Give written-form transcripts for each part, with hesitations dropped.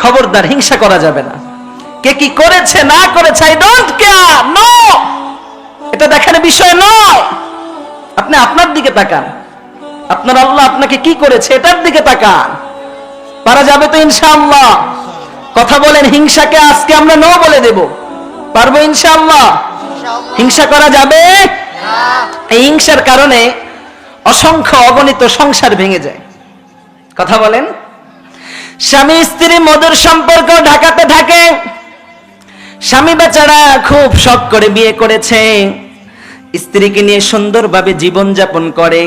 খবরদার, হিংসা করা যাবে না। কে কি করেছে না করেছে আই ডোন্ট কেয়ার, নো, এটা দেখার বিষয় নয়। আপনি আপনার দিকে তাকান, আপনার আল্লাহ আপনাকে কি করেছে এটার দিকে তাকান। পারা যাবে তো ইনশাআল্লাহ? কথা বলেন, হিংসাকে আজকে আমরা নো বলে দেব, পারবো ইনশাআল্লাহ? হিংসা করা যাবে? এই হিংসার কারণে অসংখ্য অগণিত সংসার ভেঙে যায়। কথা বলেন। স্বামী স্ত্রী মধুর সম্পর্ক ঢাকাতে থাকে। স্বামী বেচারা খুব শখ করে বিয়ে করেছে, স্ত্রীকে নিয়ে সুন্দরভাবে জীবন যাপন করে।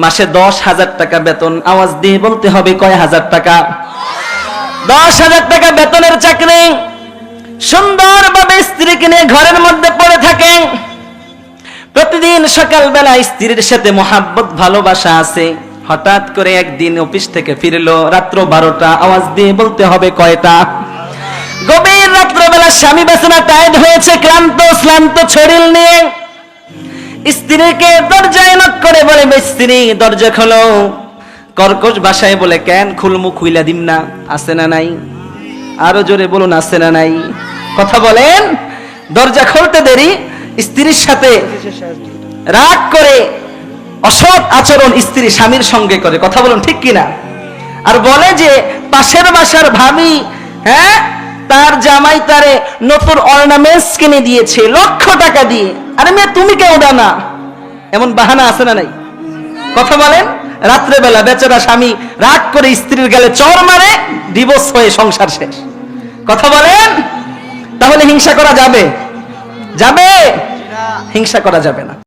মাসে 10,000 টাকা বেতন, আওয়াজ দিয়ে বলতে হবে কয় হাজার টাকা? 10,000 টাকা বেতনের চাকরি। সুন্দরভাবে স্ত্রীকে নিয়ে ঘরের মধ্যে পড়ে থাকে। প্রতিদিন সকালবেলা স্ত্রীর সাথে মহাব্বত ভালোবাসা আছে। হঠাৎ করে একদিন অফিস থেকে ফিরলো রাত্র 12টা, আওয়াজ দিয়ে বলতে হবে কয়টা? গভীর রাত্রবেলা স্বামী বেচারা টায়ার্ড হয়েছে, ক্লান্ত শ্রান্ত শরীর নিয়ে স্ত্রীকে দরজায় নক করে বলে, স্ত্রী দরজা খোলো। কর্কশ ভাষায় বলে, কেন খুলমু, খুইলা দিম না? আছে না নাই? আরো জোরে বলুন, আছে না নাই? কথা বলেন। দরজা খুলতে দেরি, স্ত্রীর সাথে রাগ করে অসৎ আচরণ স্ত্রী স্বামীর সঙ্গে করে। কথা বলুন ঠিক কিনা? আর বলে যে পাশের বাসার ভাবি, হ্যাঁ, তার জামাই তারে নতুন অর্নামেন্টস কিনে দিয়েছে লক্ষ টাকা দিয়ে। আরে মেয়ে, তুমি কেউ না? এমন বাহানা আছে না নাই? কথা বলেন। রাত্রেবেলা বেচারা স্বামী রাগ করে স্ত্রীর গালে চড় মারে, ডিভোর্স হয়ে সংসার শেষ। কথা বলেন। তাহলে হিংসা করা যাবে? যাবে? হিংসা করা যাবে না।